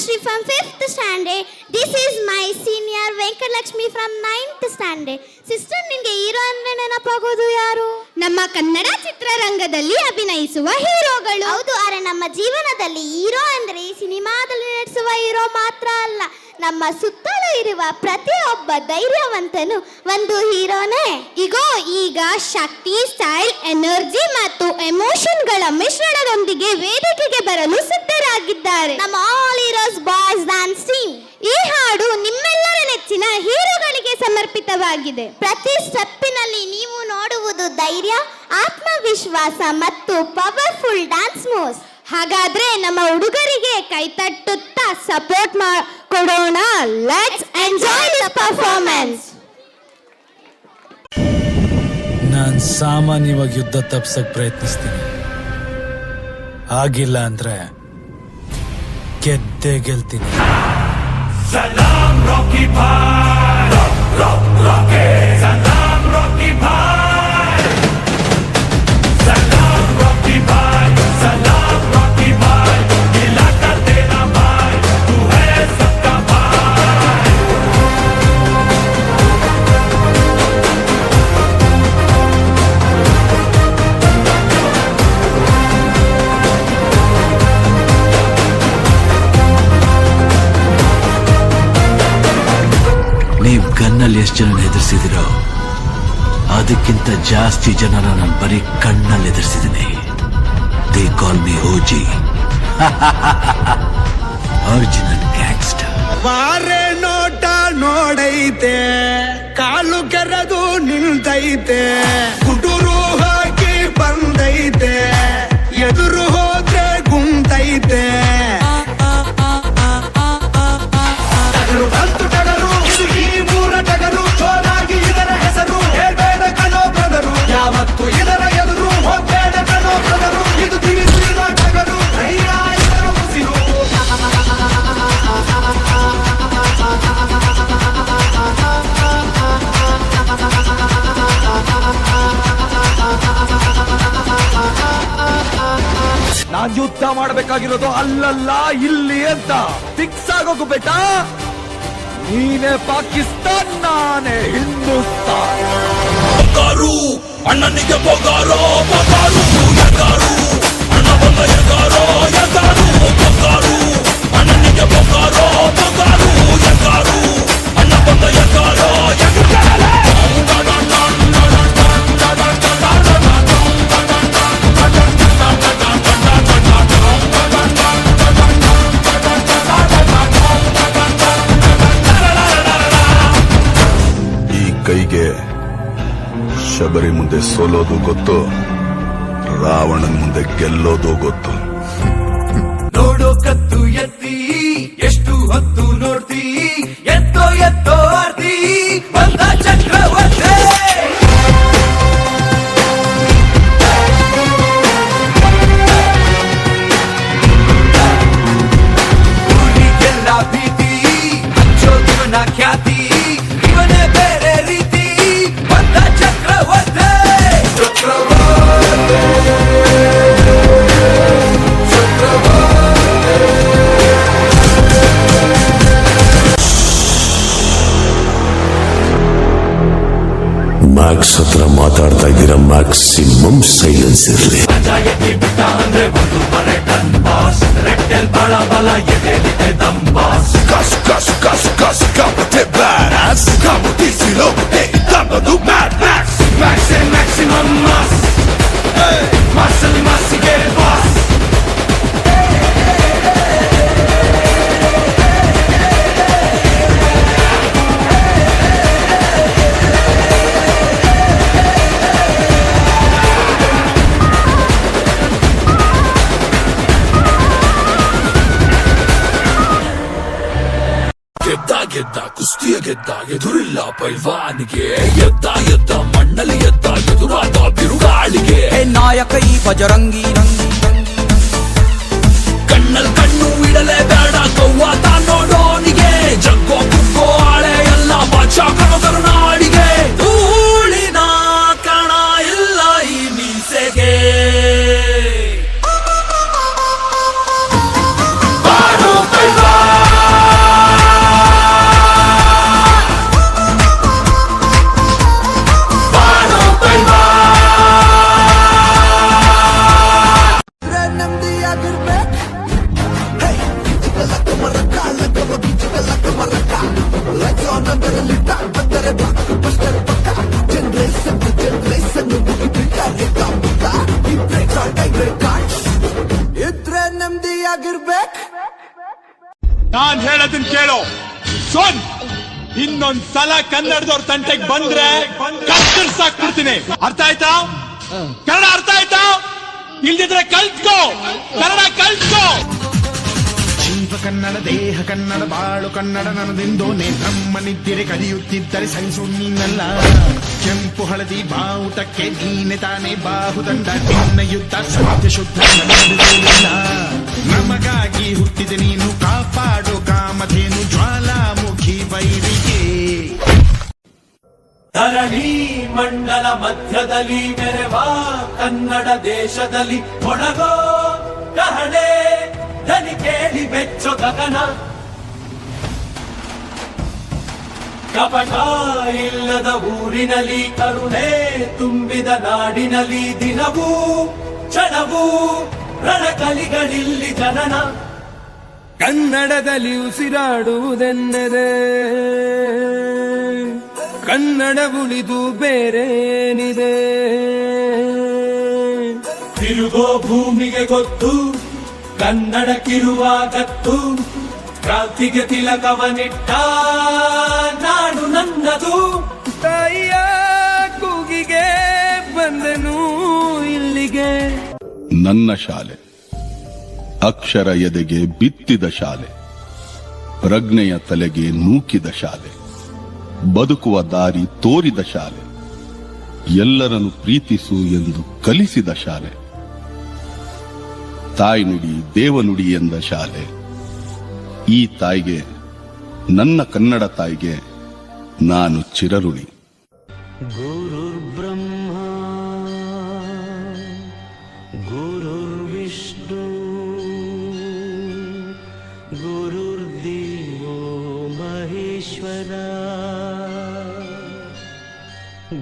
Purnashri from 5th standard. This is my senior Venkatalakshmi from 9th standard. Sister, ನಿಮಗೆ hero ಅಂದ್ರೆ ನೆನಪಾಗೋದು ಯಾರು? ನಮ್ಮ ಕನ್ನಡ ಚಿತ್ರರಂಗದಲ್ಲಿ ಅಭಿನಯಿಸುವ ಹೀರೋಗಳು. ಹೌದು, ಆದರೆ ನಮ್ಮ ಜೀವನದಲ್ಲಿ ಹೀರೋ ಅಂದ್ರೆ ಸಿನಿಮಾದಲ್ಲಿ ನಟಿಸುವ ಹೀರೋ ಮಾತ್ರ ಅಲ್ಲ, ನಮ್ಮ ಸುತ್ತಲೂ ಇರುವ ಪ್ರತಿಯೊಬ್ಬ ಧೈರ್ಯವಂತನು ಒಂದು ಹೀರೋನೇ. ಈಗ ಶಕ್ತಿ, ಸ್ಟೈಲ್, ಎನರ್ಜಿ ಮತ್ತು ಎಮೋಷನ್ಗಳ ಮಿಶ್ರಣದೊಂದಿಗೆ ವೇದಿಕೆಗೆ ಬರಲು ಸಿದ್ಧರಾಗಿದ್ದಾರೆ ನಮ್ಮ all heroes boys dance team. ಈ ಹಾಡು ನಿಮ್ಮೆಲ್ಲರ ನೆಚ್ಚಿನ ಹೀರೋಗಳಿಗೆ ಸಮರ್ಪಿತವಾಗಿದೆ. ಪ್ರತಿ ಸ್ಟೆಪ್ಪಿನಲ್ಲಿ ನೀವು ನೋಡುವುದು ಧೈರ್ಯ, ಆತ್ಮವಿಶ್ವಾಸ ಮತ್ತು ಪವರ್ಫುಲ್ ಡ್ಯಾನ್ಸ್ ಮೂವ್ಸ್. ಹಾಗಾದ್ರೆ ನಮ್ಮ ಹುಡುಗರಿಗೆ ಕೈತಟ್ಟುತ್ತಾ ಸಪೋರ್ಟ್ ಕೊಡೋಣ. Let's enjoy the performance. ನಾನು ಸಾಮಾನ್ಯವಾಗಿ ಯುದ್ಧ ತಪ್ಸಕ್ ಪ್ರಯತ್ನಿಸ್ತೀನಿ. ಆಗಿಲ್ಲ ಅಂದ್ರೆ ಗೆದ್ದೇ ಗೆಲ್ತೀನಿ. ಸಲಾಂ ರಾಕಿ ಭಾಯ್, ರಾಕಿ ಸಲಾಂ ರಾಕಿ ಭಾಯ್, ಸಲಾಂ ರಾಕಿ ಭಾಯ್, ಸಲಾಂ ರಾಕಿ ಭಾಯ್, ಇಲಾಕಾ ತೇರಾ ಭಾಯ್, ತೂ ಹೈ ಸಬ್ಕಾ ಭಾಯ್. ನೀವು ಗನ್ನಲ್ಲಿ ಎಷ್ಟು ಜನ ಎದುರಿಸಿದಿರೋ ಅದಕ್ಕಿಂತ ಜಾಸ್ತಿ ಜನನ ನಾನು ಬರೀ ಕಣ್ಣಲ್ಲಿ ಎದುರಿಸಿದ್ದೀನಿ. They call me OG, original gangster. ಬಾರೆ ನೋಟ ನೋಡೈತೆ, ಕಾಲು ಕೆರೆದು ನಿಲ್ತೈತೆ, ಗುಟುರು ಹಾಕಿ ಬಂದೈತೆ, ಎದುರು ಹೋದ್ರೆ ಗುಂತೈತೆ. ನಾನ್ ಯುದ್ಧ ಮಾಡಬೇಕಾಗಿರೋದು ಅಲ್ಲಲ್ಲ ಇಲ್ಲಿ ಅಂತ ಫಿಕ್ಸ್ ಆಗೋಕು ಬೇಟಾ. ನೀನೇ ಪಾಕಿಸ್ತಾನ್, ನಾನೇ ಹಿಂದೂಸ್ತಾನ್. ಅಣ್ಣನಿಗೆ ಬೊಗಾರೋ ಬೊಗಾರು ಎಗಾರು, ಅಣ್ಣ ಬಂದ ಎಗಾರೋ ಎಗಾರು ಬೊಗಾರು, ಅಣ್ಣನಿಗೆ ಬೊಗಾರೋ ಬೊಗಾರು ಎಗಾರು, ಅಣ್ಣ ಬಂದ ಎಗಾರೋ ಎಗಾರು. ಈ ಕೈಗೆ ಶಬರಿ ಮುಂದೆ ಸೋಲೋದು ಗೊತ್ತು, ರಾವಣನ್ ಮುಂದೆ ಗೆಲ್ಲೋದು ಗೊತ್ತು. ನೋಡೋ ಕತ್ತು ಎತ್ತಿ ಎಷ್ಟು ಹೊತ್ತು ನೋಡ್ತಿ, ಎತ್ತೋ ಎತ್ತೋ ಆರ್ತಿ ಬಂದ ಚಕ್ರವರ್ತಿ. ಊರಿಗೆಲ್ಲ ಭೀತಿ, ಹಚ್ಚೋದಿವನ ಖ್ಯಾತಿ, ಇವನೇ ಬೇರೆ ರೀತಿ ಬಂದ ಚಕ್ರವರ್ತಿ. ಮ್ಯಾಕ್ಸ್ ಹತ್ರ ಮಾತಾಡ್ತಾ ಇದ್ದೀರಾ, ಮ್ಯಾಕ್ಸಿಮಮ್ ಸೈಲೆನ್ಸ್ ಇರಲಿ. ಕಸ್ ಕಸ್ ಕಸ್ ಕಸ್ ಕಾಪತೆ ಬ್ಯಾರಸ್ ಕಾಮುಟಿಸಿ ಲೋಕತೆ ಇದ್ದದ್ದು mad max max maximum mass muscle ಮಾಸಿಗೆ ಬಾಸ್. ಗೆದ್ದ ಕುಸ್ತಿಯ ಗೆದ್ದ ಎದುರಿಲ್ಲ ಪೈಲ್ವಾನಿಗೆ, ಎದ್ದ ಮಣ್ಣಲ್ಲಿ ಎದುರಾದ ಬಿರುಗಾಳಿಗೆ. ನಾಯಕ ಈ ಬಜರಂಗಿ ರಂಗಿ, ಕಣ್ಣಲ್ಲಿ ಕಣ್ಣು ಇಡಲೇ ಬೇಡ ಕವ್ವಾತ ನೋಡೋನಿಗೆ, ಜಗ್ಗೋ ಕುಗ್ಗೋ ಆಳೆ ಎಲ್ಲ ಬಾಚಾ ಕಣದರು ನಾಡಿಗೆ. ಧೂಳಿನ ಕಣ ಇಲ್ಲ ಈ ಮೀಸೆಗೆ. ಬಾರೋ ಪೈಲ್ವಾನ್ ಹೇಳೋದನ್ ಕೇಳು ಸೋನ್. ಇನ್ನೊಂದ್ ಸಲ ಕನ್ನಡದವ್ರ ತಂಟೆಗೆ ಬಂದ್ರೆ ಕತ್ತರಿಸಾಕ್ಬಿಡ್ತೀನಿ. ಅರ್ಥ ಆಯ್ತಾ? ಕನ್ನಡ ಅರ್ಥ ಆಯ್ತಾ? ಇಲ್ದಿದ್ರೆ ಕಲ್ತ್ಕೋ, ಕನ್ನಡ ಕಲ್ತ್ಕೋ. ಜೀವ ಕನ್ನಡ, ದೇಹ ಕನ್ನಡ, ಬಾಳು ಕನ್ನಡ ನನ್ನದೆಂದೋನೆ ಬ್ರಹ್ಮನಿದ್ದರೆ ಕಲಿಯುತ್ತಿದ್ದರೆ ಸಹಿಸು ನೀನಲ್ಲ. ಕೆಂಪು ಹಳದಿ ಬಾವುಟಕ್ಕೆ ನೀನೆ ತಾನೇ ಬಾಹುದಂಡ. ನಿನ್ನ ಯುದ್ಧ ಸತ್ಯ ಶುದ್ಧ ನಡೆದಿಲ್ಲ. ನಮಗಾಗಿ ಹುಟ್ಟಿದೆ ನೀನು, ಕಾಪಾಡು ಕಾಮಧೇನು ಜ್ವಾಲಾಮುಖಿ ವೈರಿಗೆ. ಧರಣಿ ಮಂಡಲ ಮಧ್ಯದಲ್ಲಿ ಮೆರೆವ ಕನ್ನಡ ದೇಶದಲ್ಲಿ ಒಣಗೋ ಕಹಳೆ ದನಿ ಕೇಳಿ ಬೆಚ್ಚೋ ಗಗನ. ಕಪಟ ಇಲ್ಲದ ಊರಿನಲ್ಲಿ ಕರುಣೆ ತುಂಬಿದ ನಾಡಿನಲ್ಲಿ ದಿನವೂ ಕ್ಷಣವೂ ರಣಕಲಿಗಳಿಲ್ಲಿ ಜನನ. ಕನ್ನಡದಲ್ಲಿ ಉಸಿರಾಡುವುದೆಂದರೆ ಕನ್ನಡ ಉಳಿದು ಬೇರೇನಿದೆ. ತಿರುಗೋ ಭೂಮಿಗೆ ಗೊತ್ತು ಕನ್ನಡಕ್ಕಿರುವ ಗತ್ತು. ಕ್ರಾಂತಿಗೆ ತಿಲಕವನಿಟ್ಟ ನಾಡು ನನ್ನದು. ತಾಯಿಯ ಕೂಗಿಗೆ ಬಂದನು ಇಲ್ಲಿಗೆ. ನನ್ನ ಶಾಲೆ ಅಕ್ಷರ ಎದೆಗೆ ಬಿತ್ತಿದ ಶಾಲೆ, ಪ್ರಜ್ಞೆಯ ತಲೆಗೆ ನೂಕಿದ ಶಾಲೆ, ಬದುಕುವ ದಾರಿ ತೋರಿದ ಶಾಲೆ, ಎಲ್ಲರನ್ನು ಪ್ರೀತಿಸು ಎಂದು ಕಲಿಸಿದ ಶಾಲೆ, ತಾಯ್ನುಡಿ ದೇವನುಡಿ ಎಂದ ಶಾಲೆ. ಈ ತಾಯಿಗೆ, ನನ್ನ ಕನ್ನಡ ತಾಯಿಗೆ ನಾನು ಚಿರಋಣಿ. ಗುರುರ್ಬ್ರಹ್ಮ ಗುರುರ್ವಿಷ್ಣು ಗುರುರ್ದೇವೋ ಮಹೇಶ್ವರ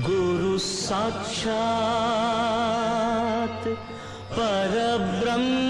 ಗುರು ಸಾಕ್ಷಾತ್ ಪರಬ್ರಹ್ಮ